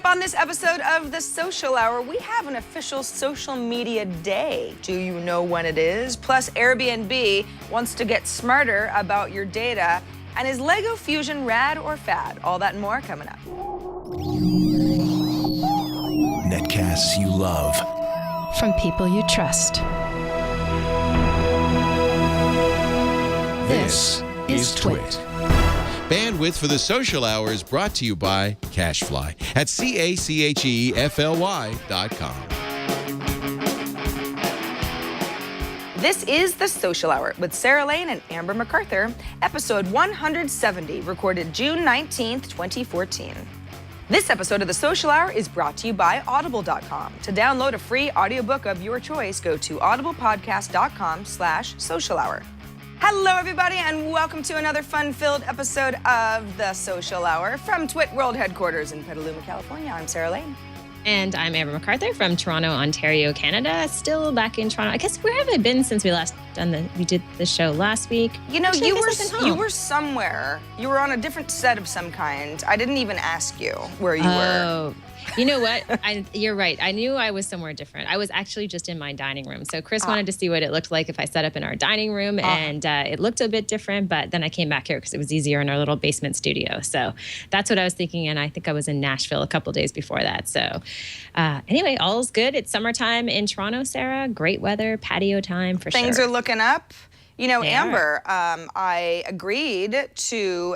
up on this episode of The Social Hour, we have an official social media day. Do you know when it is? Plus, Airbnb wants to get smarter about your data. And is Lego Fusion rad or fad? All that and more coming up. Netcasts you love. From people you trust. This is Twit. Bandwidth for The Social Hour is brought to you by CacheFly at CacheFly.com. This is The Social Hour with Sarah Lane and Amber MacArthur, episode 170, recorded June 19th, 2014. This episode of The Social Hour is brought to you by Audible.com. To download a free audiobook of your choice, go to audiblepodcast.com/social hour. Hello, everybody, and welcome to another fun-filled episode of The Social Hour from Twit World Headquarters in Petaluma, California. I'm Sarah Lane. And I'm Amber MacArthur from Toronto, Ontario, Canada. Still back in Toronto. I guess, where have I been since we did the show last week? You know, Actually, you were somewhere. You were on a different set of some kind. I didn't even ask you where you were. You know what? You're right. I knew I was somewhere different. I was actually just in my dining room. So Chris wanted to see what it looked like if I set up in our dining room, and it looked a bit different, but then I came back here because it was easier in our little basement studio. So that's what I was thinking, and I think I was in Nashville a couple days before that. So anyway, all's good. It's summertime in Toronto, Sarah. Great weather, patio time for sure. Things are looking up. You know, Amber, I agreed to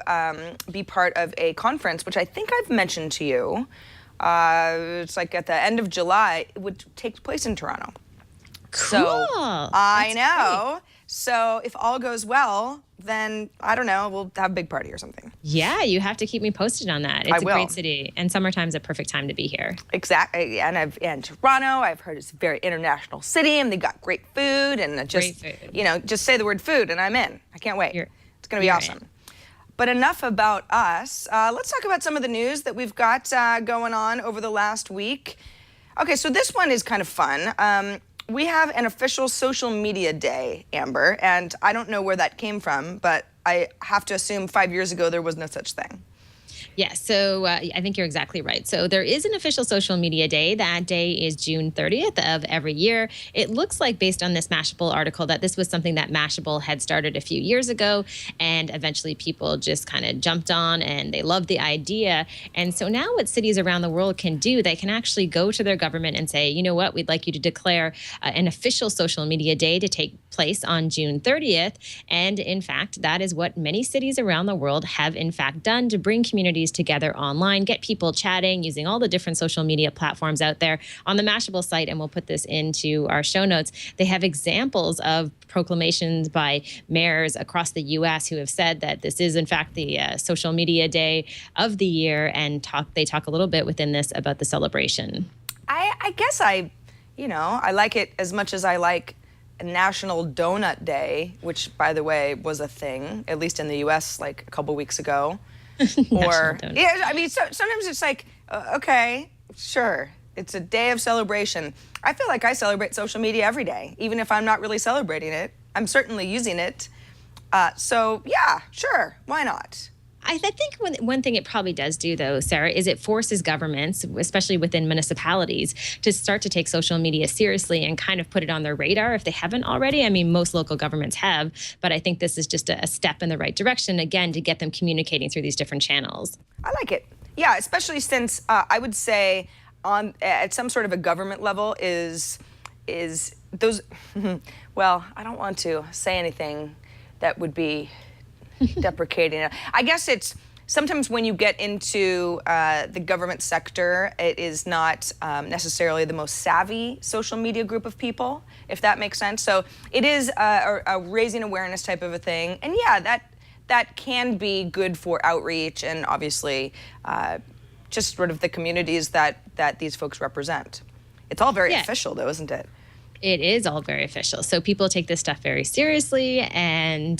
be part of a conference, which I think I've mentioned to you. It's like at the end of July. It would take place in Toronto. Cool. So, I know. Great. So if all goes well, then, I don't know, we'll have a big party or something. Yeah, you have to keep me posted on that. It's a great city, and summertime's a perfect time to be here. Exactly. And Toronto, I've heard it's a very international city, and they got great food, and just, great food. You know, just say the word food, and I'm in. I can't wait. It's going to be awesome. In. But enough about us. Let's talk about some of the news that we've got going on over the last week. Okay, so this one is kind of fun. We have an official social media day, Amber, and I don't know where that came from, but I have to assume 5 years ago there was no such thing. Yeah, so I think you're exactly right. So there is an official social media day. That day is June 30th of every year. It looks like, based on this Mashable article, that this was something that Mashable had started a few years ago, and eventually people just kind of jumped on and they loved the idea. And so now what cities around the world can do, they can actually go to their government and say, you know what, we'd like you to declare an official social media day to take place on June 30th. And in fact, that is what many cities around the world have in fact done to bring communities together online, get people chatting using all the different social media platforms out there. On the Mashable site, and we'll put this into our show notes, they have examples of proclamations by mayors across the U.S. who have said that this is in fact the social media day of the year, and they talk a little bit within this about the celebration. I guess I like it as much as I like National Donut Day, which, by the way, was a thing, at least in the U.S. like a couple weeks ago. Or yeah, I mean, sometimes it's like, okay, sure, it's a day of celebration. I feel like I celebrate social media every day, even if I'm not really celebrating it. I'm certainly using it. So yeah, sure, why not? I think one thing it probably does do, though, Sarah, is it forces governments, especially within municipalities, to start to take social media seriously and kind of put it on their radar if they haven't already. I mean, most local governments have, but I think this is just a step in the right direction, again, to get them communicating through these different channels. I like it. Yeah, especially since I would say at some sort of a government level is those, well, I don't want to say anything that would be deprecating. I guess it's sometimes when you get into the government sector, it is not necessarily the most savvy social media group of people, if that makes sense. So it is a raising awareness type of a thing. And yeah, that can be good for outreach and obviously just sort of the communities that these folks represent. It's all very official though, isn't it? It is all very official. So people take this stuff very seriously, and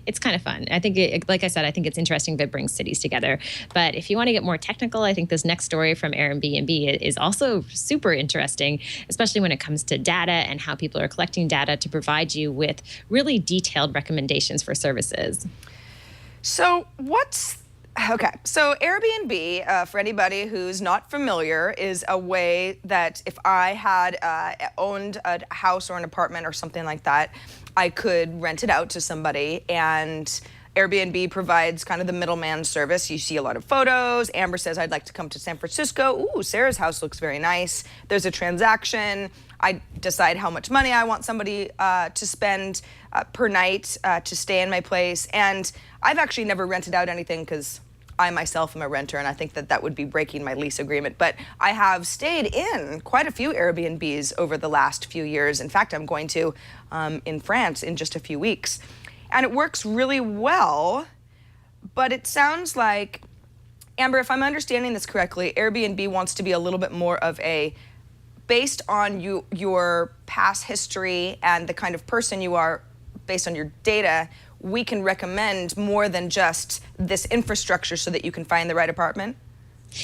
it's kind of fun. I think, like I said, I think it's interesting that it brings cities together. But if you want to get more technical, I think this next story from Airbnb is also super interesting, especially when it comes to data and how people are collecting data to provide you with really detailed recommendations for services. So what's Okay, so Airbnb, for anybody who's not familiar, is a way that if I had owned a house or an apartment or something like that, I could rent it out to somebody, and Airbnb provides kind of the middleman service. You see a lot of photos. Amber says, I'd like to come to San Francisco. Ooh, Sarah's house looks very nice. There's a transaction. I decide how much money I want somebody to spend per night to stay in my place. And I've actually never rented out anything because I myself am a renter, and I think that that would be breaking my lease agreement. But I have stayed in quite a few Airbnbs over the last few years. In fact, I'm going to in France in just a few weeks. And it works really well, but it sounds like, Amber, if I'm understanding this correctly, Airbnb wants to be a little bit more of a, based on your past history and the kind of person you are, based on your data, we can recommend more than just this infrastructure so that you can find the right apartment?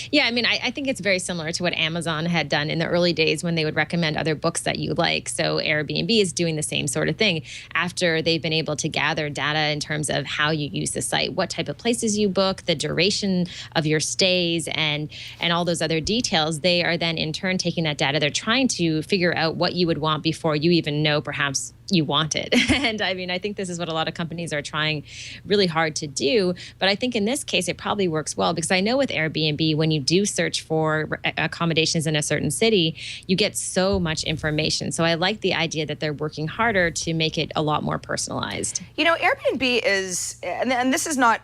Yeah, I mean, I think it's very similar to what Amazon had done in the early days when they would recommend other books that you like. So Airbnb is doing the same sort of thing. After they've been able to gather data in terms of how you use the site, what type of places you book, the duration of your stays, and all those other details, they are then in turn taking that data. They're trying to figure out what you would want before you even know perhaps you want it. And I mean, I think this is what a lot of companies are trying really hard to do. But I think in this case, it probably works well because I know with Airbnb, when you do search for accommodations in a certain city, you get so much information. So I like the idea that they're working harder to make it a lot more personalized. You know, Airbnb is, and this is not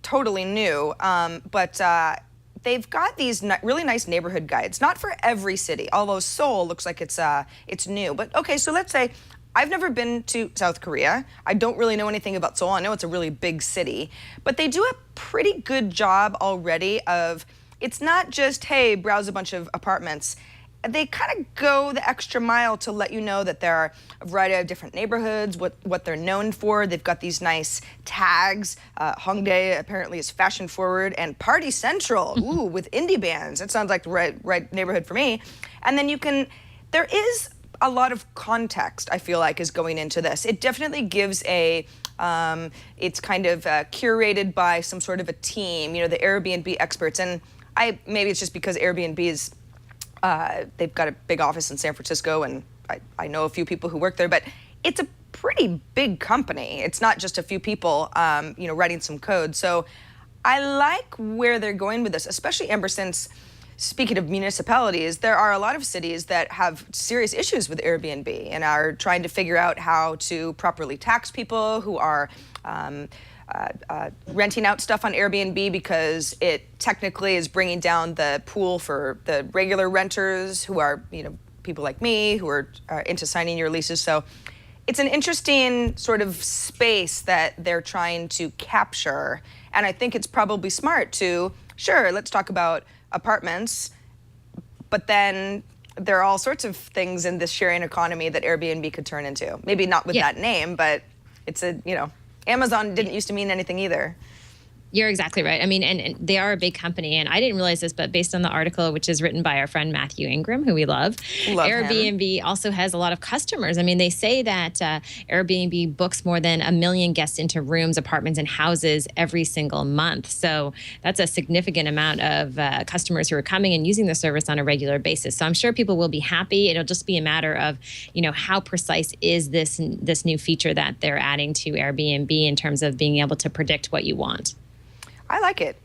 totally new, but they've got these really nice neighborhood guides, not for every city, although Seoul looks like it's new. But okay, so let's say I've never been to South Korea. I don't really know anything about Seoul. I know it's a really big city, but they do a pretty good job already of, it's not just, hey, browse a bunch of apartments. They kind of go the extra mile to let you know that there are a variety of different neighborhoods, what they're known for. They've got these nice tags. Hongdae apparently is fashion forward, and Party Central, ooh, with indie bands. That sounds like the right neighborhood for me. And then there is a lot of context, I feel like, is going into this. It definitely gives it's kind of curated by some sort of a team, you know, the Airbnb experts. And maybe it's just because Airbnb is, they've got a big office in San Francisco, and I know a few people who work there, but it's a pretty big company. It's not just a few people, you know, writing some code. So I like where they're going with this, especially, Amber, since speaking of municipalities, there are a lot of cities that have serious issues with Airbnb and are trying to figure out how to properly tax people who are renting out stuff on Airbnb, because it technically is bringing down the pool for the regular renters who are, you know, people like me who are into signing your leases. So it's an interesting sort of space that they're trying to capture. And I think it's probably smart to, sure, let's talk about apartments, but then there are all sorts of things in this sharing economy that Airbnb could turn into. Maybe not with that name, but it's you know, Amazon didn't used to mean anything either. You're exactly right. I mean, and they are a big company, and I didn't realize this, but based on the article, which is written by our friend Matthew Ingram, who we love Airbnb him. Also has a lot of customers. I mean, they say that Airbnb books more than 1 million guests into rooms, apartments, and houses every single month. So that's a significant amount of customers who are coming and using the service on a regular basis. So I'm sure people will be happy. It'll just be a matter of, you know, how precise is this new feature that they're adding to Airbnb in terms of being able to predict what you want. I like it,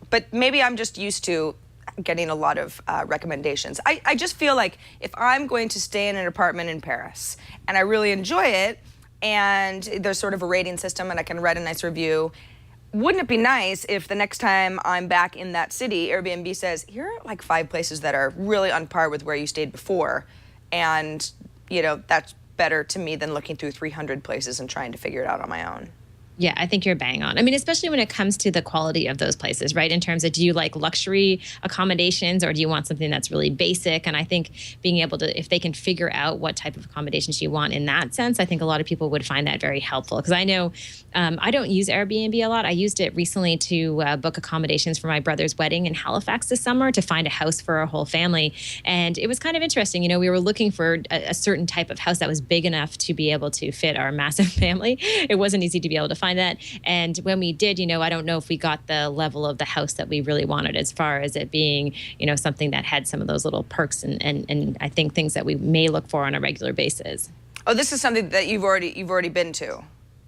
but maybe I'm just used to getting a lot of recommendations. I just feel like if I'm going to stay in an apartment in Paris and I really enjoy it, and there's sort of a rating system and I can write a nice review, wouldn't it be nice if the next time I'm back in that city, Airbnb says, here are like 5 places that are really on par with where you stayed before, and, you know, that's better to me than looking through 300 places and trying to figure it out on my own. Yeah, I think you're bang on. I mean, especially when it comes to the quality of those places, right? In terms of, do you like luxury accommodations or do you want something that's really basic? And I think being able to, if they can figure out what type of accommodations you want in that sense, I think a lot of people would find that very helpful. Because I know I don't use Airbnb a lot. I used it recently to book accommodations for my brother's wedding in Halifax this summer, to find a house for our whole family. And it was kind of interesting. You know, we were looking for a certain type of house that was big enough to be able to fit our massive family. It wasn't easy to be able to find that. And when we did, I don't know if we got the level of the house that we really wanted, as far as it being, something that had some of those little perks and I think things that we may look for on a regular basis. Oh, this is something that you've already been to.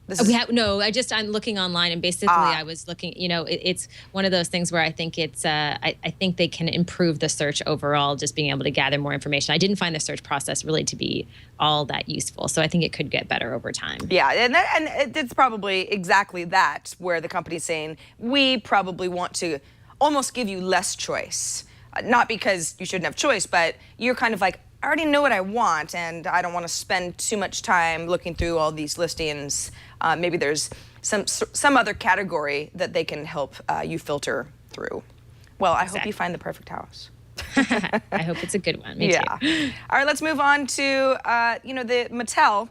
I'm looking online, and basically I was looking, it's one of those things where I think I think they can improve the search overall, just being able to gather more information. I didn't find the search process really to be all that useful. So I think it could get better over time. Yeah, and it's probably exactly that, where the company's saying, we probably want to almost give you less choice. Not because you shouldn't have choice, but you're kind of like, I already know what I want, and I don't want to spend too much time looking through all these listings. Maybe there's some other category that they can help you filter through. Well, I hope you find the perfect house. I hope it's a good one. Me too. All right, let's move on to the Mattel,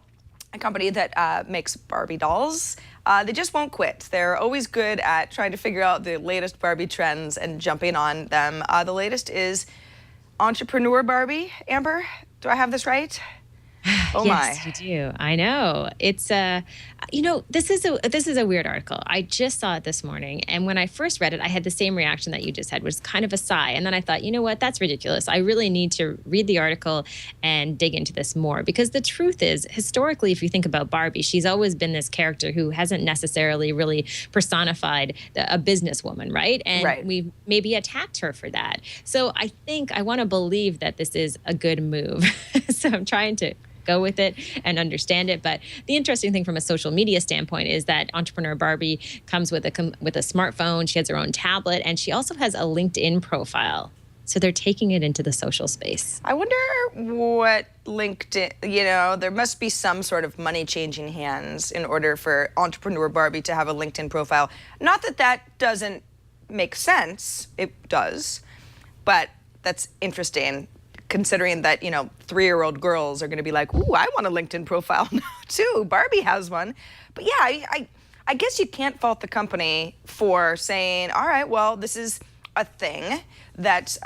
a company that makes Barbie dolls. They just won't quit. They're always good at trying to figure out the latest Barbie trends and jumping on them. The latest is Entrepreneur Barbie. Amber, do I have this right? Oh yes, my. you do. I know. It's this is a weird article. I just saw it this morning, and when I first read it, I had the same reaction that you just had, was kind of a sigh. And then I thought, you know what? That's ridiculous. I really need to read the article and dig into this more, because the truth is, historically, if you think about Barbie, she's always been this character who hasn't necessarily really personified a businesswoman, right? And we maybe attacked her for that. So I want to believe that this is a good move. So I'm trying to go with it and understand it. But the interesting thing from a social media standpoint is that Entrepreneur Barbie comes with a smartphone. She has her own tablet, and she also has a LinkedIn profile. So they're taking it into the social space. I wonder what LinkedIn, there must be some sort of money changing hands in order for Entrepreneur Barbie to have a LinkedIn profile. Not that that doesn't make sense. It does. But that's interesting, considering that, 3-year-old girls are going to be like, ooh, I want a LinkedIn profile now too. Barbie has one. But yeah, I guess you can't fault the company for saying, all right, well, this is a thing that,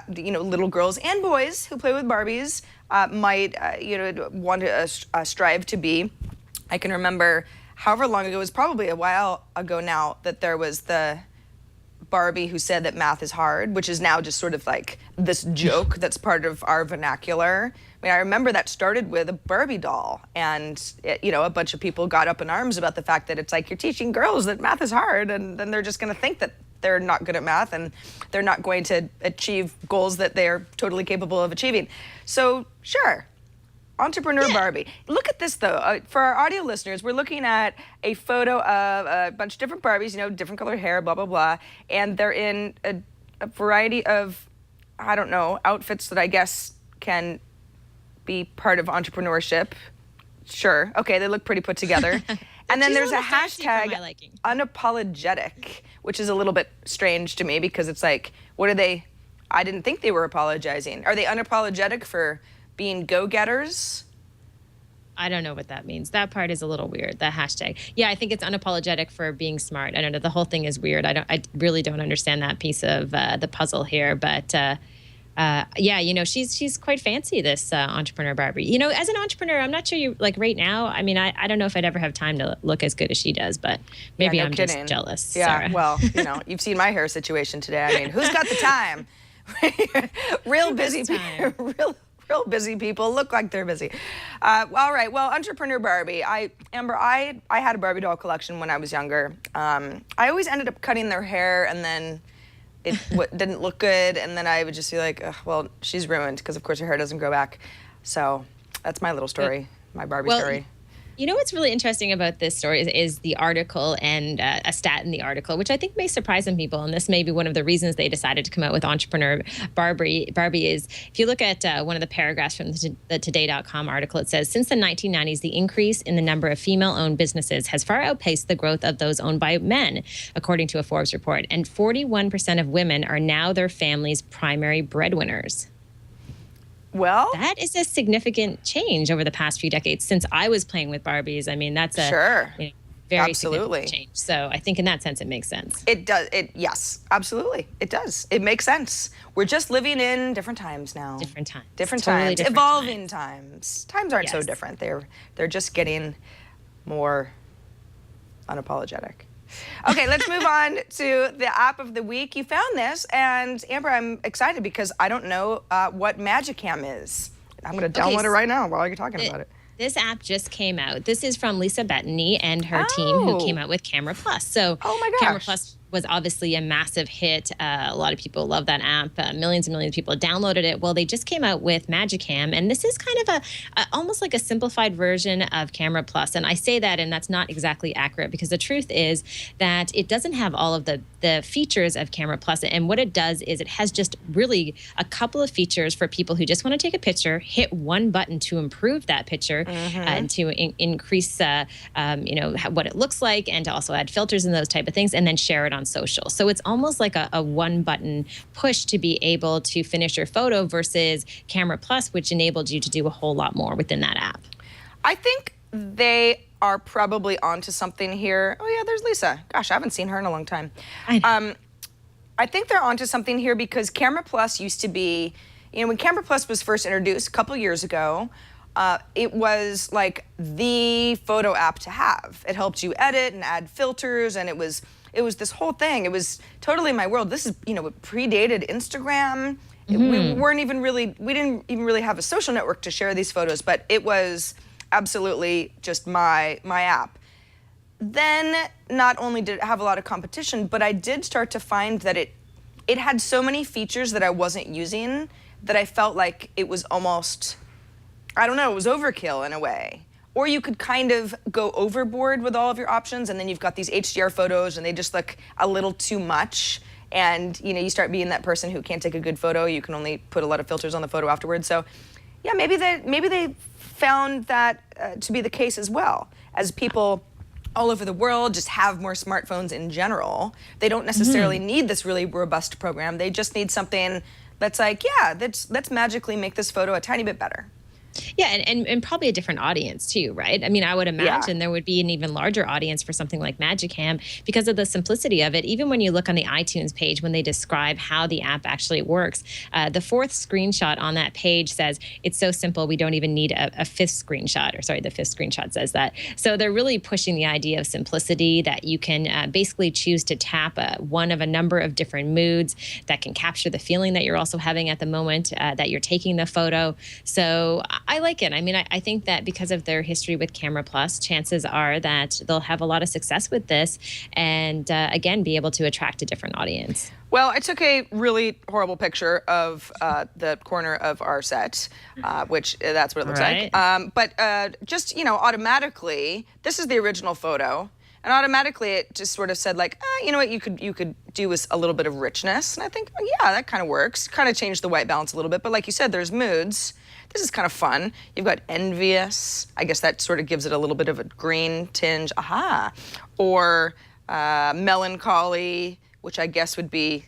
little girls and boys who play with Barbies might, want to strive to be. I can remember however long ago, it was probably a while ago now, that there was the Barbie who said that math is hard, which is now just sort of like this joke that's part of our vernacular. I mean, I remember that started with a Barbie doll, and a bunch of people got up in arms about the fact that it's like, you're teaching girls that math is hard, and then they're just going to think that they're not good at math and they're not going to achieve goals that they're totally capable of achieving. So sure. Entrepreneur Barbie. Look at this, though. For our audio listeners, we're looking at a photo of a bunch of different Barbies, different colored hair, blah, blah, blah. And they're in a variety of, I don't know, outfits that I guess can be part of entrepreneurship. Sure. Okay, they look pretty put together. And then there's a hashtag, unapologetic, which is a little bit strange to me, because it's like, what are they? I didn't think they were apologizing. Are they unapologetic for being go-getters? I don't know what that means. That part is a little weird, the hashtag. Yeah, I think it's unapologetic for being smart. I don't know. The whole thing is weird. I really don't understand that piece of the puzzle here. But she's quite fancy, this Entrepreneur Barbie. As an entrepreneur, I'm not sure you, like right now, I mean, I don't know if I'd ever have time to look as good as she does, but maybe I'm just jealous. Yeah, Sarah. Well, you've seen my hair situation today. I mean, who's got the time? Real busy people. Real busy people look like they're busy. All right. Well, Entrepreneur Barbie. Amber, I had a Barbie doll collection when I was younger. I always ended up cutting their hair, and then it didn't look good, and then I would just be like, well, she's ruined, because of course her hair doesn't grow back. So that's my little story, my Barbie story. What's really interesting about this story is the article, and a stat in the article, which I think may surprise some people. And this may be one of the reasons they decided to come out with Entrepreneur Barbie is, if you look at one of the paragraphs from the Today.com article, it says, since the 1990s, the increase in the number of female-owned businesses has far outpaced the growth of those owned by men, according to a Forbes report. And 41% of women are now their family's primary breadwinners. Well, that is a significant change over the past few decades since I was playing with Barbies. I mean, that's a very significant change. So I think in that sense, it makes sense. It does. Yes, absolutely. It does. It makes sense. We're just living in different times now. Different times. Different times. Evolving times. Times aren't so different. They're just getting more unapologetic. Okay, let's move on to the app of the week. You found this, and Amber, I'm excited because I don't know what MagiCam is. I'm going to download it right now while you're talking about it. This app just came out. This is from Lisa Bettany and her team who came out with Camera Plus. So Camera Plus was obviously a massive hit. A lot of people love that app. Millions and millions of people downloaded it. Well, they just came out with MagiCam, and this is kind of almost like a simplified version of Camera Plus. And I say that, and that's not exactly accurate, because the truth is that it doesn't have all of the features of Camera Plus. And what it does is it has just really a couple of features for people who just want to take a picture, hit one button to improve that picture, and to increase what it looks like, and to also add filters and those type of things, and then share it on social. So it's almost like a one button push to be able to finish your photo versus Camera Plus, which enabled you to do a whole lot more within that app. I think they are probably onto something here. Oh yeah, there's Lisa. Gosh, I haven't seen her in a long time. I think they're onto something here because Camera Plus used to be, when Camera Plus was first introduced a couple years ago, it was like the photo app to have. It helped you edit and add filters, and it was this whole thing. It was totally my world. This is, it predated Instagram. We didn't even really have a social network to share these photos, but it was absolutely just my app. Then not only did it have a lot of competition, but I did start to find that it had so many features that I wasn't using that I felt like it was almost, I don't know, it was overkill in a way. Or you could kind of go overboard with all of your options, and then you've got these HDR photos and they just look a little too much. And you start being that person who can't take a good photo. You can only put a lot of filters on the photo afterwards. So yeah, maybe they found that to be the case as well. As people all over the world just have more smartphones in general, they don't necessarily need this really robust program. They just need something that's like, let's magically make this photo a tiny bit better. Yeah, and probably a different audience too, right? I mean, I would imagine there would be an even larger audience for something like MagiCam because of the simplicity of it. Even when you look on the iTunes page, when they describe how the app actually works, the fourth screenshot on that page says, it's so simple, we don't even need a fifth screenshot. Or sorry, the fifth screenshot says that. So they're really pushing the idea of simplicity, that you can basically choose to tap one of a number of different moods that can capture the feeling that you're also having at the moment that you're taking the photo. So I like it. I mean, I think that because of their history with Camera Plus, chances are that they'll have a lot of success with this and, again, be able to attract a different audience. Well, I took a really horrible picture of the corner of our set, which that's what it looks like. But just, automatically, this is the original photo. And automatically it just sort of said like, you know what you could do is a little bit of richness. And I think, yeah, that kind of works. Kind of changed the white balance a little bit. But like you said, there's moods. This is kind of fun. You've got envious. I guess that sort of gives it a little bit of a green tinge. Aha. Or melancholy, which I guess would be,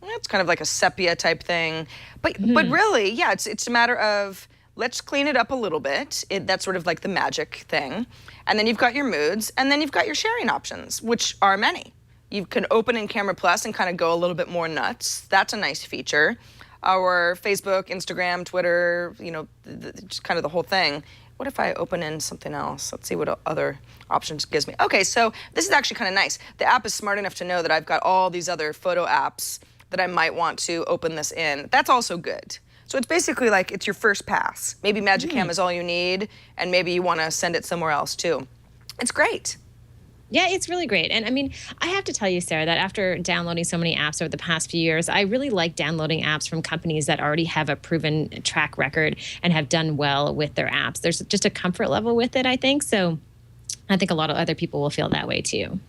it's kind of like a sepia type thing. But really, yeah, it's a matter of, let's clean it up a little bit. That's sort of like the magic thing. And then you've got your moods, and then you've got your sharing options, which are many. You can open in Camera Plus and kind of go a little bit more nuts. That's a nice feature. Or Facebook, Instagram, Twitter, just kind of the whole thing. What if I open in something else? Let's see what other options it gives me. Okay, so this is actually kind of nice. The app is smart enough to know that I've got all these other photo apps that I might want to open this in. That's also good. So it's basically like it's your first pass. Maybe MagiCam is all you need, and maybe you want to send it somewhere else too. It's great. Yeah, it's really great. And I mean, I have to tell you, Sarah, that after downloading so many apps over the past few years, I really like downloading apps from companies that already have a proven track record and have done well with their apps. There's just a comfort level with it, I think. So I think a lot of other people will feel that way too.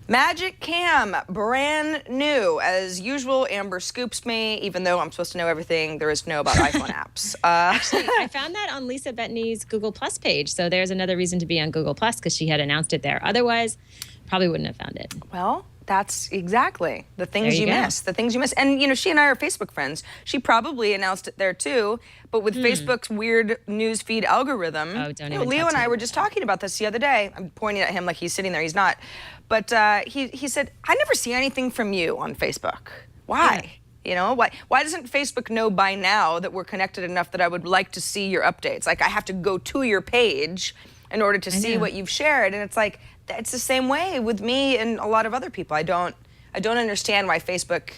MagiCam, brand new. As usual, Amber scoops me, even though I'm supposed to know everything there is to know about iPhone apps. Actually, I found that on Lisa Bettany's Google Plus page. So there's another reason to be on Google Plus, because she had announced it there. Otherwise, probably wouldn't have found it. Well, that's exactly the things you miss. The things you miss. And, she and I are Facebook friends. She probably announced it there, too. But with Facebook's weird news feed algorithm, Leo and I were just talking about this the other day. I'm pointing at him like he's sitting there. He's not. But he said, I never see anything from you on Facebook. Why? Yeah. Why doesn't Facebook know by now that we're connected enough that I would like to see your updates? Like, I have to go to your page in order to see know. what you've shared. And it's like, it's the same way with me and a lot of other people. I don't understand why Facebook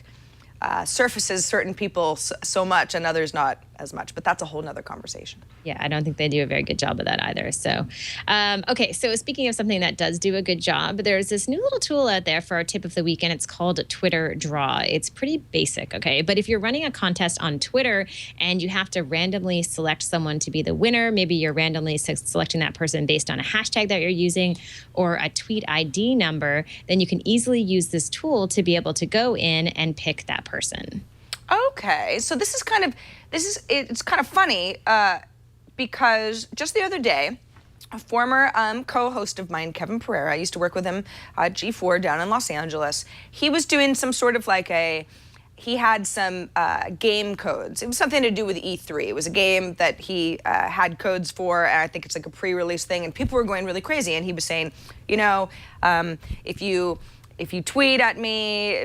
surfaces certain people so much and others not as much, but that's a whole nother conversation. Yeah, I don't think they do a very good job of that either. So, okay, so speaking of something that does do a good job, there's this new little tool out there for our tip of the week, and it's called Twitter Draw. It's pretty basic, okay? But if you're running a contest on Twitter and you have to randomly select someone to be the winner, maybe you're randomly selecting that person based on a hashtag that you're using or a tweet ID number, then you can easily use this tool to be able to go in and pick that person. Okay, so it's kind of funny because just the other day, a former co-host of mine, Kevin Pereira, I used to work with him at G4 down in Los Angeles. He was doing some sort of he had some game codes. It was something to do with E3. It was a game that he had codes for, and I think it's like a pre-release thing, and people were going really crazy. And he was saying, if you tweet at me,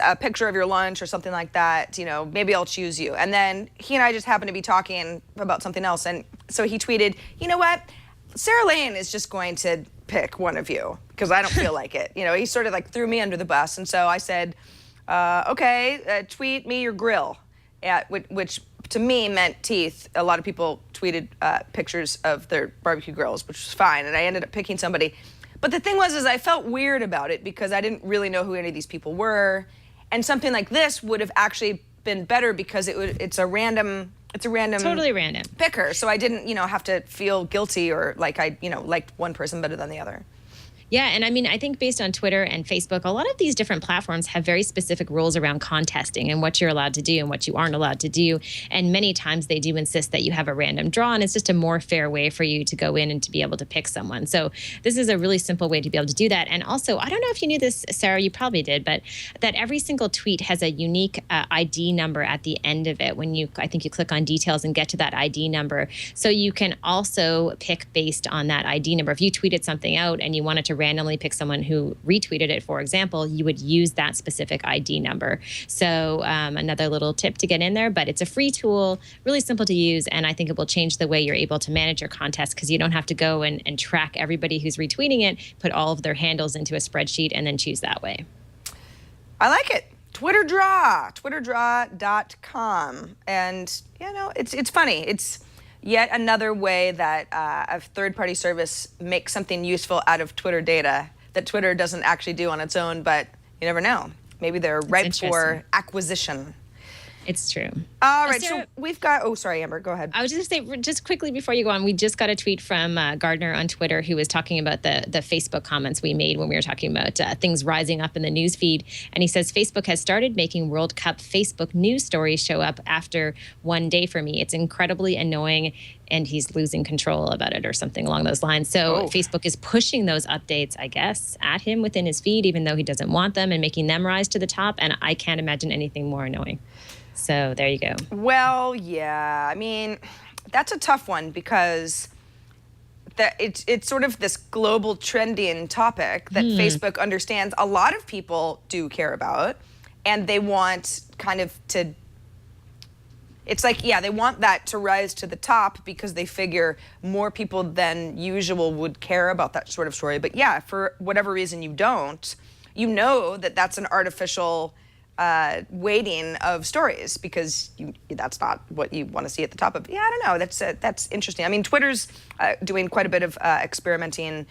a picture of your lunch or something like that, maybe I'll choose you. And then he and I just happened to be talking about something else. And so he tweeted, you know what? Sarah Lane is just going to pick one of you because I don't feel like it. He sort of threw me under the bus. And so I said, okay, tweet me your grill, which to me meant teeth. A lot of people tweeted pictures of their barbecue grills, which was fine. And I ended up picking somebody. But the thing was, I felt weird about it because I didn't really know who any of these people were, and something like this would have actually been better because it's a random Totally random picker. So I didn't have to feel guilty or like I liked one person better than the other. Yeah, and I mean, I think based on Twitter and Facebook, a lot of these different platforms have very specific rules around contesting and what you're allowed to do and what you aren't allowed to do. And many times they do insist that you have a random draw, and it's just a more fair way for you to go in and to be able to pick someone. So this is a really simple way to be able to do that. And also, I don't know if you knew this, Sarah, you probably did, but that every single tweet has a unique ID number at the end of it when I think you click on details and get to that ID number. So you can also pick based on that ID number. If you tweeted something out and you wanted to randomly pick someone who retweeted it, for example, you would use that specific ID number. So another little tip to get in there, but it's a free tool, really simple to use, and I think it will change the way you're able to manage your contest because you don't have to go and track everybody who's retweeting it, put all of their handles into a spreadsheet, and then choose that way. I like it. Twitter Draw, twitterdraw.com. And, it's funny. It's yet another way that a third-party service makes something useful out of Twitter data that Twitter doesn't actually do on its own, but you never know. Maybe they're ripe for acquisition. It's true. All right, Sarah, so we've got, oh, sorry, Amber, go ahead. I was just going to say, just quickly before you go on, we just got a tweet from Gardner on Twitter who was talking about the Facebook comments we made when we were talking about things rising up in the news feed. And he says, Facebook has started making World Cup Facebook news stories show up after one day for me. It's incredibly annoying, and he's losing control about it or something along those lines. So Facebook is pushing those updates, I guess, at him within his feed, even though he doesn't want them, and making them rise to the top. And I can't imagine anything more annoying. So there you go. Well, yeah. I mean, that's a tough one because it's sort of this global trending topic that Facebook understands a lot of people do care about, and they want kind of to. It's like, yeah, they want that to rise to the top because they figure more people than usual would care about that sort of story. But yeah, for whatever reason you don't, that's an artificial weighting of stories because that's not what you want to see at the top of. Yeah, I don't know. That's interesting. I mean, Twitter's doing quite a bit of experimenting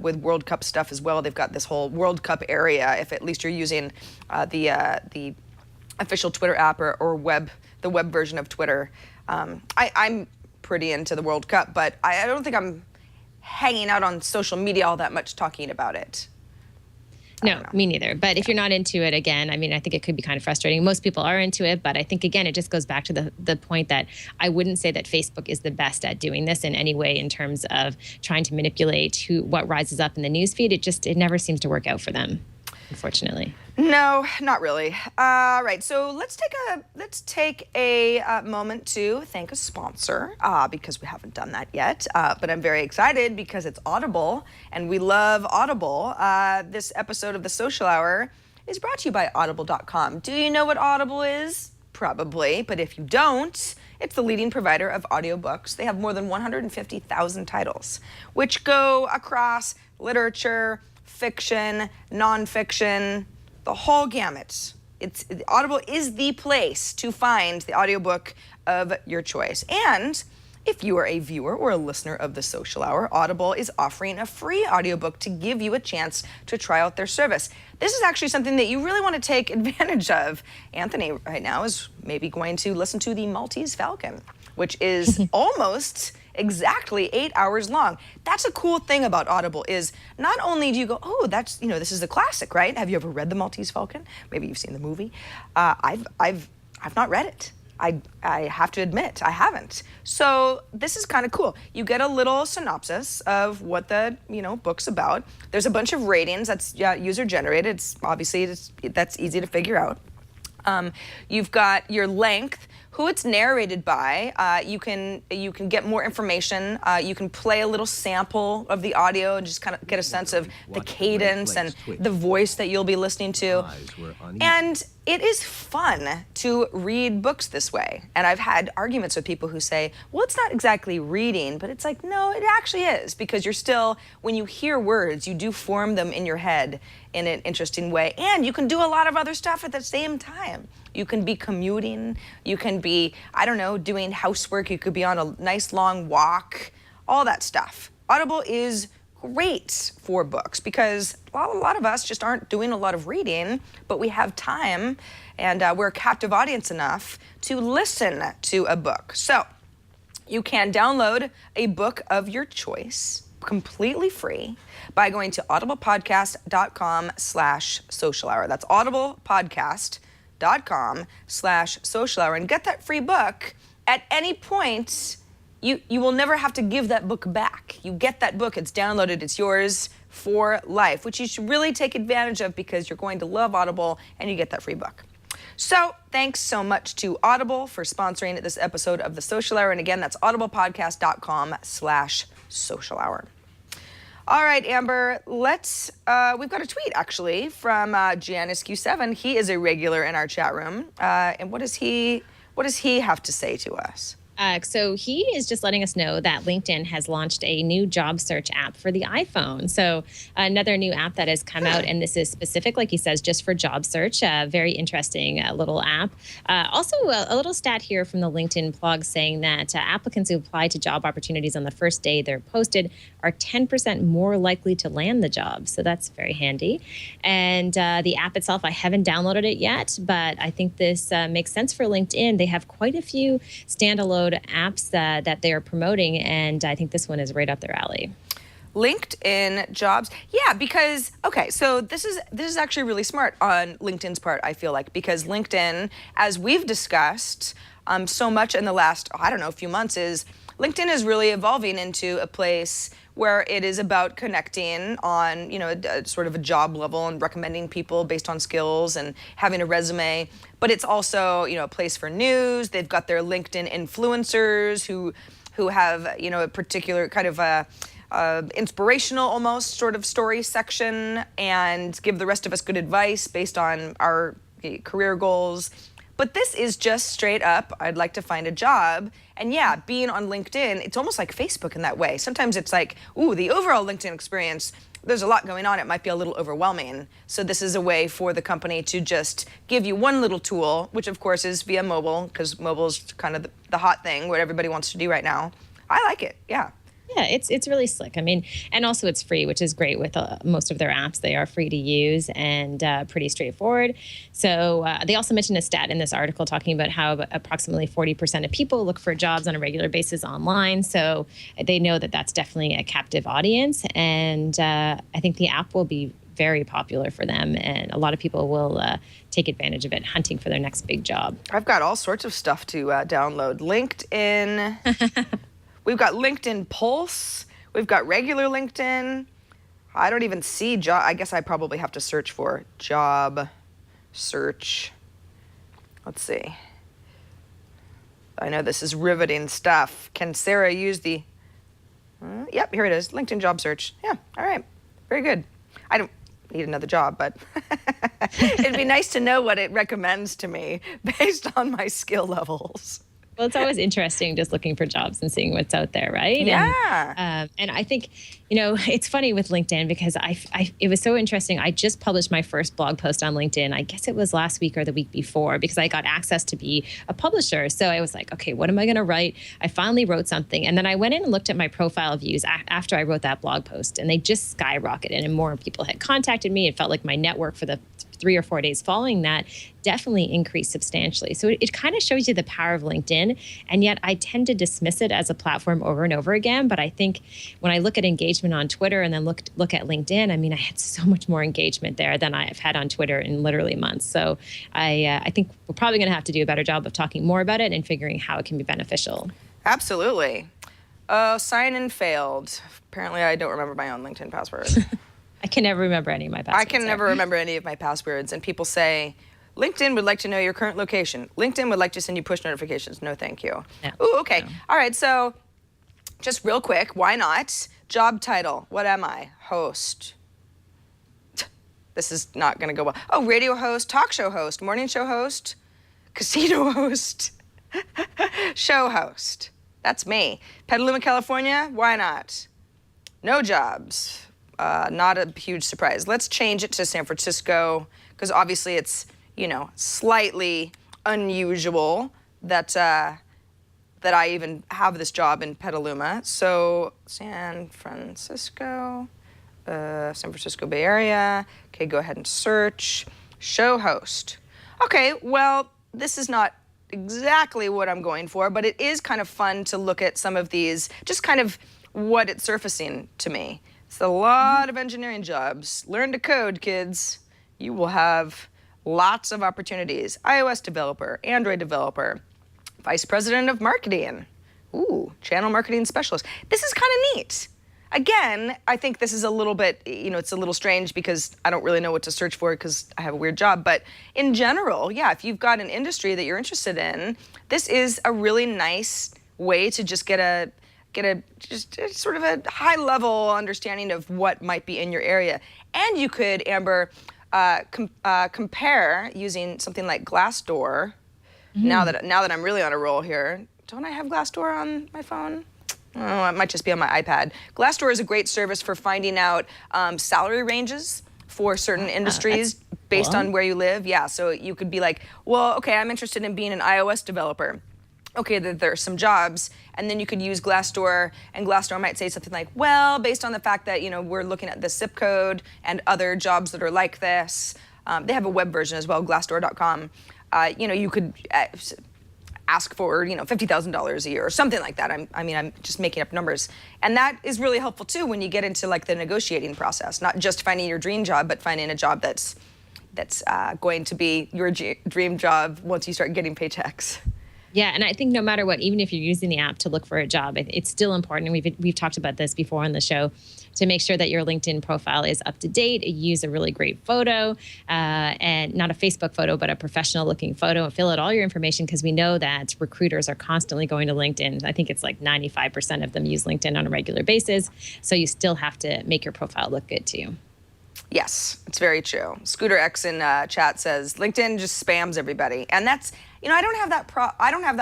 with World Cup stuff as well. They've got this whole World Cup area. If at least you're using the official Twitter app or the web version of Twitter. I'm pretty into the World Cup, but I don't think I'm hanging out on social media all that much talking about it. No, me neither. But if you're not into it, again, I mean, I think it could be kind of frustrating. Most people are into it, but I think, again, it just goes back to the point that I wouldn't say that Facebook is the best at doing this in any way in terms of trying to manipulate what rises up in the newsfeed. It never seems to work out for them, unfortunately. No, not really. All right, so let's take a moment to thank a sponsor because we haven't done that yet. But I'm very excited because it's Audible, and we love Audible. This episode of The Social Hour is brought to you by Audible.com. Do you know what Audible is? Probably, but if you don't, It's the leading provider of audiobooks. They have more than 150,000 titles, which go across literature, fiction, nonfiction, the whole gamut. Audible is the place to find the audiobook of your choice. And if you are a viewer or a listener of The Social Hour, Audible is offering a free audiobook to give you a chance to try out their service. This is actually something that you really want to take advantage of. Anthony right now is maybe going to listen to The Maltese Falcon, which is almost exactly 8 hours long. That's a cool thing about Audible is not only do you go, oh, that's, this is a classic, right? Have you ever read The Maltese Falcon? Maybe you've seen the movie. I've not read it. I have to admit, I haven't. So this is kind of cool. You get a little synopsis of what the book's about. There's a bunch of ratings that's user generated. It's obviously that's easy to figure out. You've got your length, who it's narrated by. You can get more information. You can play a little sample of the audio and just kind of get a sense of the cadence and the voice that you'll be listening to. And it is fun to read books this way. And I've had arguments with people who say, well, it's not exactly reading, but it's like, no, it actually is, because you're still, when you hear words, you do form them in your head in an interesting way. And you can do a lot of other stuff at the same time. You can be commuting, you can be, doing housework, you could be on a nice long walk, all that stuff. Audible is great for books because a lot of us just aren't doing a lot of reading, but we have time and we're a captive audience enough to listen to a book. So you can download a book of your choice completely free by going to audiblepodcast.com/social hour. That's audiblepodcast.com/social hour and get that free book at any point. You will never have to give that book back. You get that book, it's downloaded, it's yours for life, which you should really take advantage of because you're going to love Audible and you get that free book. So thanks so much to Audible for sponsoring this episode of The Social Hour. And again, that's audiblepodcast.com/social hour. All right, Amber, we've got a tweet actually from Janice Q7. He is a regular in our chat room. And what does he have to say to us? So he is just letting us know that LinkedIn has launched a new job search app for the iPhone. So another new app that has come out, and this is specific, like he says, just for job search. Very interesting little app. Also, a little stat here from the LinkedIn blog saying that applicants who apply to job opportunities on the first day they're posted are 10% more likely to land the job. So that's very handy. And the app itself, I haven't downloaded it yet, but I think this makes sense for LinkedIn. They have quite a few standalone apps that they are promoting, and I think this one is right up their alley. LinkedIn jobs. Yeah, because, okay, so this is actually really smart on LinkedIn's part, I feel like, because LinkedIn, as we've discussed so much in the last, few months, is LinkedIn is really evolving into a place where it is about connecting on, sort of a job level and recommending people based on skills and having a resume. But it's also, a place for news. They've got their LinkedIn influencers who have, a particular kind of inspirational almost sort of story section and give the rest of us good advice based on our career goals. But this is just straight up, I'd like to find a job. And yeah, being on LinkedIn, it's almost like Facebook in that way. Sometimes it's like, ooh, the overall LinkedIn experience, there's a lot going on. It might be a little overwhelming. So this is a way for the company to just give you one little tool, which of course is via mobile, because mobile's kind of the hot thing, what everybody wants to do right now. I like it, yeah. Yeah, it's really slick. I mean, and also it's free, which is great with most of their apps. They are free to use and pretty straightforward. So they also mentioned a stat in this article talking about how approximately 40% of people look for jobs on a regular basis online. So they know that that's definitely a captive audience. And I think the app will be very popular for them. And a lot of people will take advantage of it, hunting for their next big job. I've got all sorts of stuff to download. LinkedIn. We've got LinkedIn Pulse. We've got regular LinkedIn. I don't even see job. I guess I probably have to search for job search. Let's see. I know this is riveting stuff. Can Sarah use the... Yep, here it is. LinkedIn job search. Yeah, all right. Very good. I don't need another job, but it'd be nice to know what it recommends to me based on my skill levels. Well, it's always interesting just looking for jobs and seeing what's out there, right? Yeah. And I think, it's funny with LinkedIn because it was so interesting. I just published my first blog post on LinkedIn. I guess it was last week or the week before because I got access to be a publisher. So I was like, okay, what am I going to write? I finally wrote something. And then I went in and looked at my profile views after I wrote that blog post, and they just skyrocketed and more people had contacted me. It felt like my network for the 3 or 4 days following that definitely increased substantially. So it kind of shows you the power of LinkedIn. And yet I tend to dismiss it as a platform over and over again. But I think when I look at engagement on Twitter and then look at LinkedIn, I mean, I had so much more engagement there than I've had on Twitter in literally months. So I think we're probably going to have to do a better job of talking more about it and figuring how it can be beneficial. Absolutely. Sign in failed. Apparently, I don't remember my own LinkedIn password. I can never remember any of my passwords. I can never remember any of my passwords. And people say, LinkedIn would like to know your current location. LinkedIn would like to send you push notifications. No, thank you. No. Ooh, okay. No. All right, so just real quick, why not? Job title, what am I? Host. This is not going to go well. Oh, radio host, talk show host, morning show host, casino host, show host. That's me. Petaluma, California, why not? No jobs. Not a huge surprise. Let's change it to San Francisco, because obviously it's, slightly unusual that I even have this job in Petaluma. So San Francisco Bay Area. Okay, go ahead and search. Show host. Okay, well, this is not exactly what I'm going for, but it is kind of fun to look at some of these, just kind of what it's surfacing to me. It's a lot of engineering jobs. Learn to code, kids. You will have lots of opportunities. iOS developer, Android developer, vice president of marketing. Ooh, channel marketing specialist. This is kind of neat. Again, I think this is a little bit, it's a little strange because I don't really know what to search for because I have a weird job. But in general, yeah, if you've got an industry that you're interested in, this is a really nice way to just get a sort of a high level understanding of what might be in your area. And you could, Amber, compare using something like Glassdoor. Now that I'm really on a roll here, don't I have Glassdoor on my phone? Oh, it might just be on my iPad. Glassdoor is a great service for finding out salary ranges for certain industries based on where you live. Yeah, so you could be like, well, okay, I'm interested in being an iOS developer. Okay, there are some jobs, and then you could use Glassdoor, and Glassdoor might say something like, well, based on the fact that, we're looking at the zip code and other jobs that are like this, they have a web version as well, glassdoor.com. You could ask for, $50,000 a year or something like that. I'm just making up numbers. And that is really helpful too when you get into like the negotiating process, not just finding your dream job, but finding a job that's going to be your dream job once you start getting paychecks. Yeah, and I think no matter what, even if you're using the app to look for a job, it's still important, and we've talked about this before on the show, to make sure that your LinkedIn profile is up to date. Use a really great photo, and not a Facebook photo, but a professional-looking photo, and fill out all your information because we know that recruiters are constantly going to LinkedIn. I think it's like 95% of them use LinkedIn on a regular basis, so you still have to make your profile look good too. Yes, it's very true. Scooter X in chat says LinkedIn just spams everybody, and that's I don't have that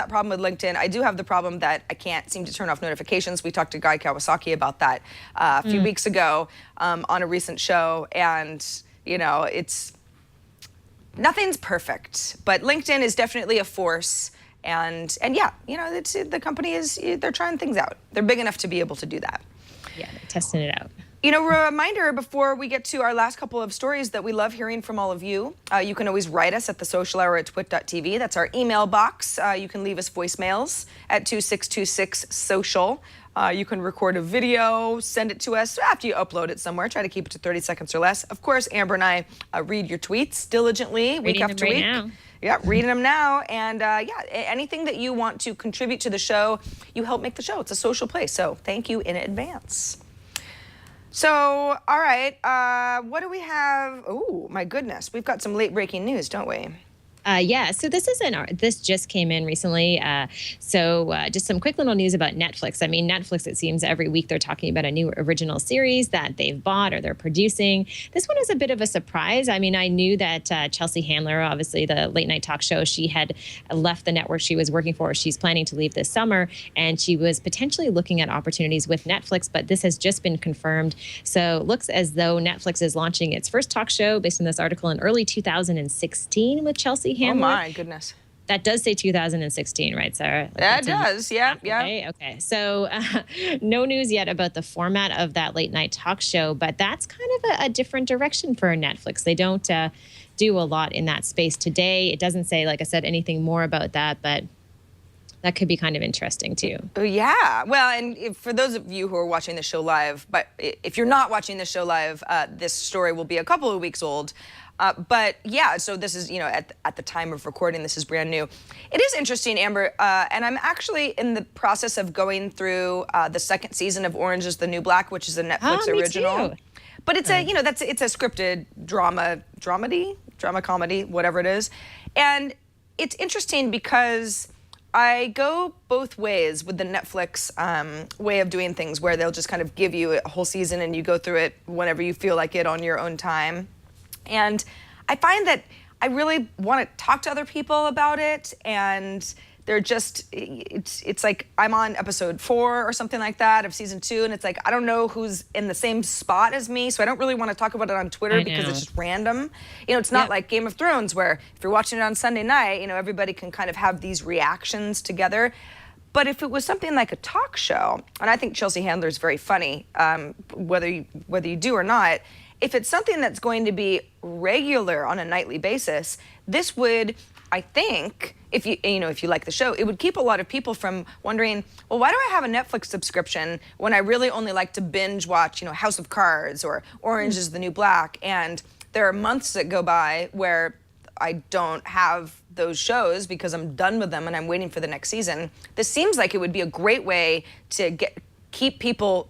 problem with LinkedIn. I do have the problem that I can't seem to turn off notifications. We talked to Guy Kawasaki about that a few weeks ago on a recent show, and it's nothing's perfect, but LinkedIn is definitely a force. And yeah, the company they're trying things out. They're big enough to be able to do that. Yeah, they're testing it out. A reminder before we get to our last couple of stories that we love hearing from all of you. You can always write us at thesocialhour@twit.tv. That's our email box. You can leave us voicemails at 2626-SOCIAL. You can record a video, send it to us after you upload it somewhere. Try to keep it to 30 seconds or less. Of course, Amber and I read your tweets diligently week after week. Now. Yeah, reading them now. And anything that you want to contribute to the show, you help make the show. It's a social place. So thank you in advance. So, all right, what do we have? Oh, my goodness. We've got some late breaking news, don't we? Yeah, so this just came in recently. Just some quick little news about Netflix. I mean, Netflix, it seems every week they're talking about a new original series that they've bought or they're producing. This one is a bit of a surprise. I mean, I knew that Chelsea Handler, obviously the late night talk show, she had left the network she was working for. She's planning to leave this summer, and she was potentially looking at opportunities with Netflix, but this has just been confirmed. So it looks as though Netflix is launching its first talk show based on this article in early 2016 with Chelsea Handler. Oh my goodness. That does say 2016, right, Sarah? Like That does, yeah. Okay. So no news yet about the format of that late night talk show, but that's kind of a different direction for Netflix. They don't do a lot in that space today. It doesn't say, like I said, anything more about that, but that could be kind of interesting too. Yeah. Well, and for those of you who are watching the show live, but if you're not watching the show live, this story will be a couple of weeks old. But yeah, so this is, at the time of recording, this is brand new. It is interesting, Amber, and I'm actually in the process of going through the second season of Orange is the New Black, which is a Netflix original. Too. But it's it's a scripted drama comedy, whatever it is. And it's interesting because I go both ways with the Netflix way of doing things, where they'll just kind of give you a whole season and you go through it whenever you feel like it on your own time. And I find that I really want to talk to other people about it, and they're just, it's like I'm on episode 4 or something like that of season 2, and it's like I don't know who's in the same spot as me, so I don't really want to talk about it on Twitter because it's just random. It's not like Game of Thrones, where if you're watching it on Sunday night, everybody can kind of have these reactions together. But if it was something like a talk show, and I think Chelsea Handler is very funny, whether you do or not, if it's something that's going to be regular on a nightly basis, this would, I think, if you like the show, it would keep a lot of people from wondering, well, why do I have a Netflix subscription when I really only like to binge watch, House of Cards or Orange is the New Black? And there are months that go by where I don't have those shows because I'm done with them and I'm waiting for the next season. This seems like it would be a great way to keep people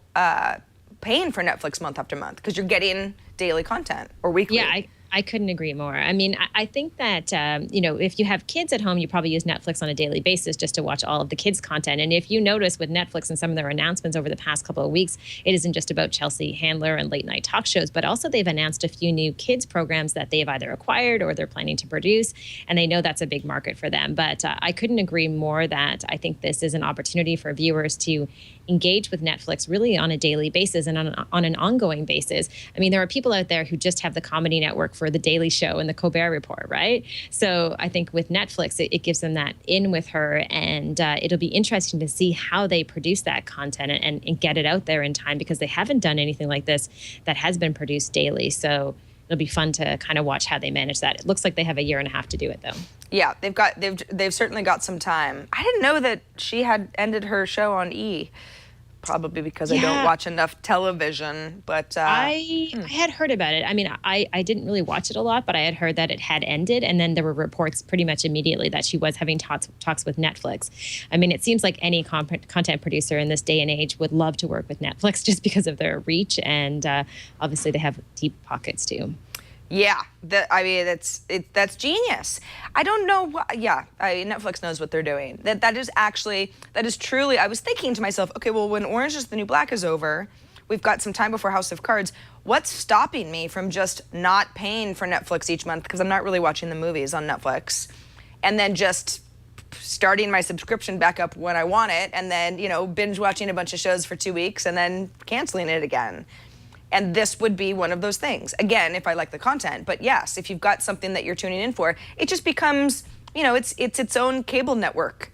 paying for Netflix month after month, because you're getting daily content or weekly. Yeah, I couldn't agree more. I mean, I think that, if you have kids at home, you probably use Netflix on a daily basis just to watch all of the kids' content. And if you notice with Netflix and some of their announcements over the past couple of weeks, it isn't just about Chelsea Handler and late night talk shows, but also they've announced a few new kids programs that they've either acquired or they're planning to produce. And they know that's a big market for them. But I couldn't agree more that I think this is an opportunity for viewers to engage with Netflix really on a daily basis and on an ongoing basis. I mean, there are people out there who just have the Comedy Network for The Daily Show and The Colbert Report, right? So I think with Netflix, it gives them that in with her, and it'll be interesting to see how they produce that content and get it out there in time, because they haven't done anything like this that has been produced daily. So it'll be fun to kind of watch how they manage that. It looks like they have a year and a half to do it, though. Yeah, they've certainly got some time. I didn't know that she had ended her show on E. Probably because I don't watch enough television, but I had heard about it. I mean, I didn't really watch it a lot, but I had heard that it had ended, and then there were reports pretty much immediately that she was having talks with Netflix. I mean, it seems like any content producer in this day and age would love to work with Netflix just because of their reach, and obviously they have deep pockets too. Yeah, that's genius. I don't know. Netflix knows what they're doing. That is truly. I was thinking to myself, okay, well, when Orange is the New Black is over, we've got some time before House of Cards. What's stopping me from just not paying for Netflix each month, because I'm not really watching the movies on Netflix, and then just starting my subscription back up when I want it, and then binge watching a bunch of shows for 2 weeks and then canceling it again. And this would be one of those things. Again, if I like the content. But yes, if you've got something that you're tuning in for, it just becomes, it's its own cable network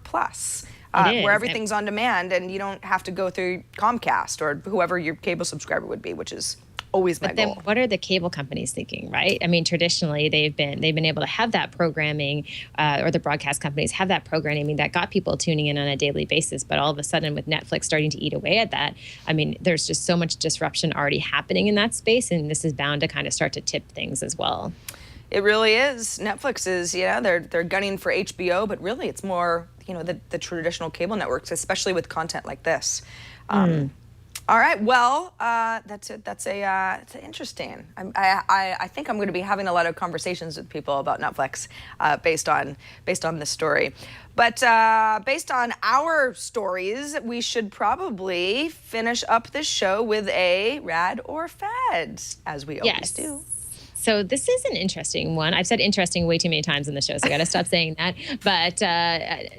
plus, where everything's on demand and you don't have to go through Comcast or whoever your cable subscriber would be, which is always my goal. What are the cable companies thinking, right? I mean, traditionally they've been able to have that programming, or the broadcast companies have that programming that got people tuning in on a daily basis. But all of a sudden, with Netflix starting to eat away at that, I mean, there's just so much disruption already happening in that space, and this is bound to kind of start to tip things as well. It really is. Netflix is, they're gunning for HBO, but really it's more, the traditional cable networks, especially with content like this. All right. Well, that's it's interesting. I think I'm going to be having a lot of conversations with people about Netflix based on this story. But based on our stories, we should probably finish up this show with a rad or fad, as we always do. So this is an interesting one. I've said interesting way too many times in the show, so I got to stop saying that. But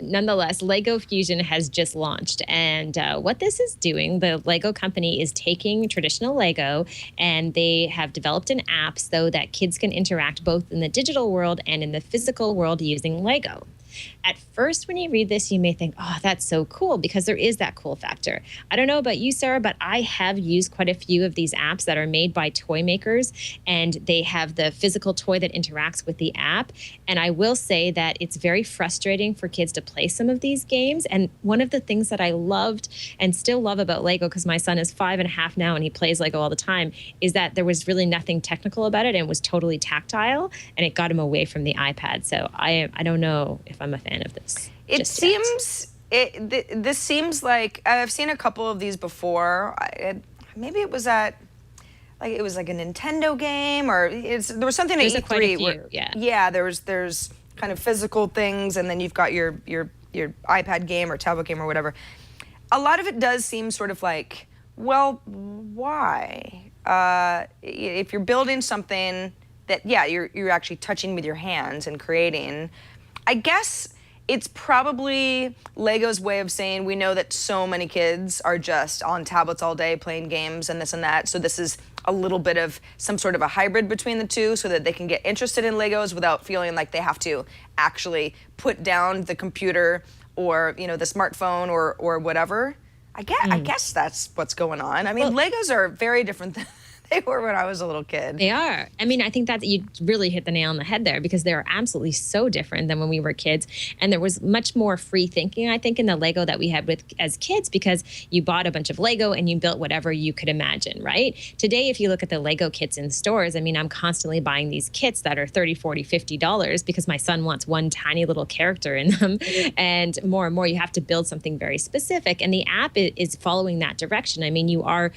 nonetheless, Lego Fusion has just launched. And what this is doing, the Lego company is taking traditional Lego and they have developed an app so that kids can interact both in the digital world and in the physical world using Lego. At first, when you read this, you may think, oh, that's so cool, because there is that cool factor. I don't know about you, Sarah, but I have used quite a few of these apps that are made by toy makers, and they have the physical toy that interacts with the app. And I will say that it's very frustrating for kids to play some of these games. And one of the things that I loved and still love about Lego, because my son is 5.5 now and he plays Lego all the time, is that there was really nothing technical about it and it was totally tactile, and it got him away from the iPad. So I don't know if I'm a fan of this. This seems like I've seen a couple of these before. Maybe it was at like a Nintendo game, or there was something at E3 where there's kind of physical things, and then you've got your iPad game or tablet game or whatever. A lot of it does seem sort of like, well, why? If you're building something that you're actually touching with your hands and creating, I guess it's probably Lego's way of saying, we know that so many kids are just on tablets all day playing games and this and that. So this is a little bit of some sort of a hybrid between the two, so that they can get interested in Legos without feeling like they have to actually put down the computer or, the smartphone or whatever. I guess that's what's going on. I mean, Legos are very different than they were when I was a little kid. They are. I mean, I think that you really hit the nail on the head there, because they are absolutely so different than when we were kids. And there was much more free thinking, I think, in the Lego that we had as kids, because you bought a bunch of Lego and you built whatever you could imagine, right? Today, if you look at the Lego kits in stores, I mean, I'm constantly buying these kits that are $30, $40, $50 because my son wants one tiny little character in them. And more and more, you have to build something very specific. And the app is following that direction. I mean, you are,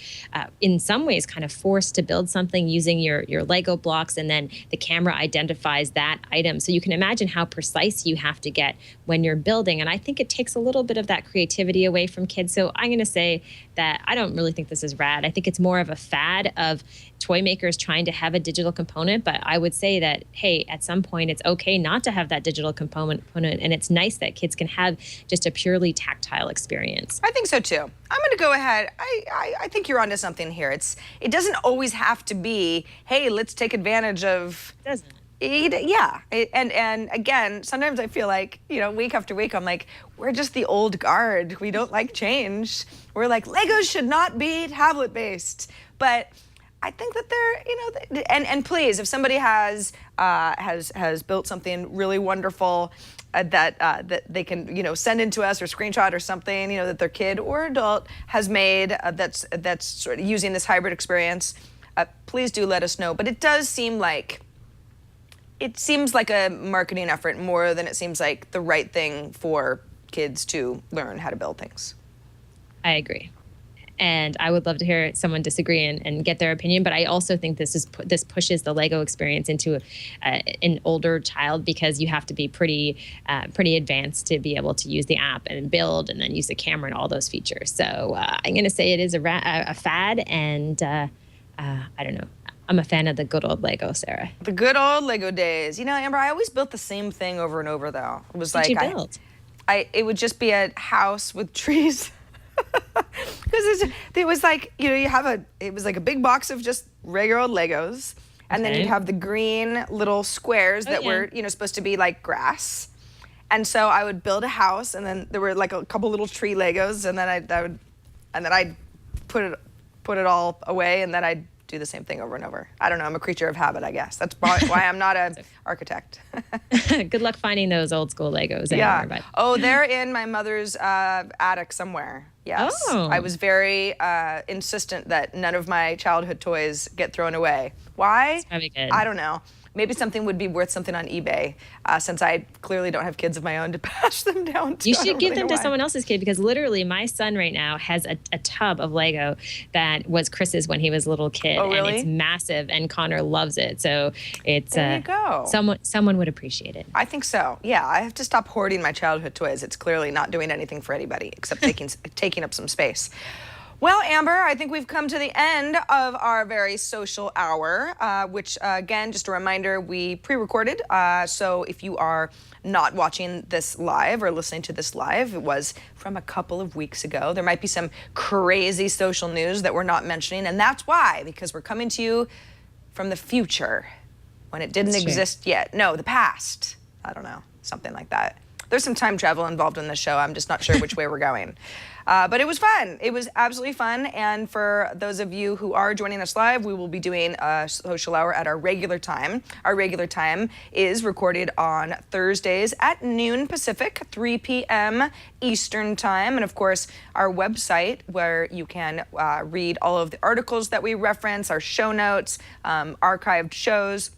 in some ways, kind of forced to build something using your Lego blocks, and then the camera identifies that item. So you can imagine how precise you have to get when you're building. And I think it takes a little bit of that creativity away from kids. So I'm going to say that I don't really think this is rad. I think it's more of a fad of toy makers trying to have a digital component. But I would say that, hey, at some point it's okay not to have that digital component. And it's nice that kids can have just a purely tactile experience. I think so too. I'm going to go ahead. I think you're onto something here. It doesn't always have to be, hey, let's take advantage of. It doesn't. And again, sometimes I feel like, week after week, I'm like, we're just the old guard. We don't like change. We're like, Legos should not be tablet based. But I think that they're, and please, if somebody has built something really wonderful that they can, send in to us or screenshot or something, that their kid or adult has made that's sort of using this hybrid experience, please do let us know. But it does seem like a marketing effort more than it seems like the right thing for kids to learn how to build things. I agree. And I would love to hear someone disagree and get their opinion. But I also think this pushes the Lego experience into an older child, because you have to be pretty advanced to be able to use the app and build and then use the camera and all those features. So I'm going to say it is a fad, and I don't know. I'm a fan of the good old Lego, Sarah. The good old Lego days. Amber, I always built the same thing over and over, though. It was What did you build? It would just be a house with trees. Because it was like, it was like a big box of just regular old Legos. And then you'd have the green little squares that were, supposed to be like grass. And so I would build a house, and then there were like a couple little tree Legos, and then I'd put it all away, and then I'd do the same thing over and over. I don't know. I'm a creature of habit, I guess. That's why I'm not an architect. Good luck finding those old school Legos. Yeah. Anymore, Oh, they're in my mother's attic somewhere. Yes. Oh. I was very insistent that none of my childhood toys get thrown away. Why? That's probably good. I don't know. maybe something would be worth something on eBay, since I clearly don't have kids of my own to pass them down to. You I should don't give really them know to why. someone else's kid, because literally my son right now has a tub of Lego that was Chris's when he was a little kid. Oh, really? And it's massive, and Connor loves it. So it's There you go. someone would appreciate it. I think so. Yeah, I have to stop hoarding my childhood toys. It's clearly not doing anything for anybody except taking up some space. Well, Amber, I think we've come to the end of our very social hour, which, again, just a reminder, we pre-recorded. So if you are not watching this live or listening to this live, it was from a couple of weeks ago. There might be some crazy social news that we're not mentioning, and that's why, because we're coming to you from the future when it didn't exist yet. No, the past. I don't know, something like that. There's some time travel involved in this show. I'm just not sure which way we're going. But it was fun. It was absolutely fun. And for those of you who are joining us live, we will be doing a social hour at our regular time. Our regular time is recorded on Thursdays at noon Pacific, 3 p.m. Eastern time. And of course, our website, where you can read all of the articles that we reference, our show notes, archived shows,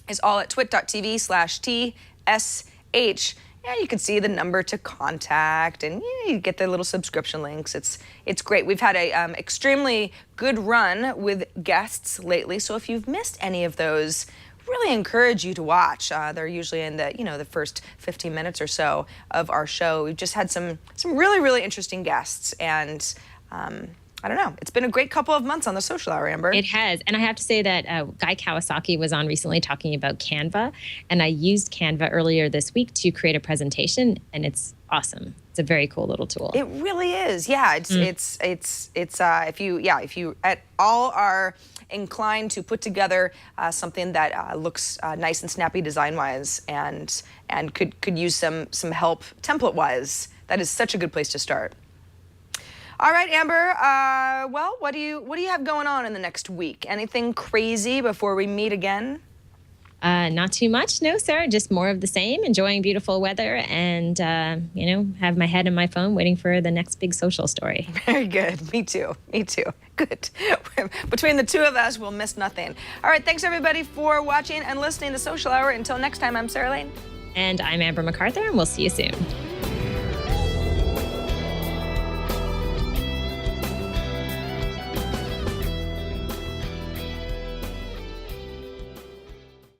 is all at twit.tv/TSH. Yeah, you can see the number to contact, and you get the little subscription links. It's great. We've had a extremely good run with guests lately, so if you've missed any of those, really encourage you to watch. They're usually in the first 15 minutes or so of our show. We've just had some really interesting guests, and I don't know. It's been a great couple of months on the social hour, Amber. It has. And I have to say that Guy Kawasaki was on recently talking about Canva. And I used Canva earlier this week to create a presentation. And it's awesome. It's a very cool little tool. It really is. Yeah. It's if you at all are inclined to put together something that looks nice and snappy design-wise and could use some help template-wise, that is such a good place to start. All right, Amber. Well, what do you have going on in the next week? Anything crazy before we meet again? Not too much, no, sir. Just more of the same. Enjoying beautiful weather, and have my head in my phone, waiting for the next big social story. Very good. Me too. Good. Between the two of us, we'll miss nothing. All right. Thanks everybody for watching and listening to Social Hour. Until next time, I'm Sarah Lane. And I'm Amber MacArthur, and we'll see you soon.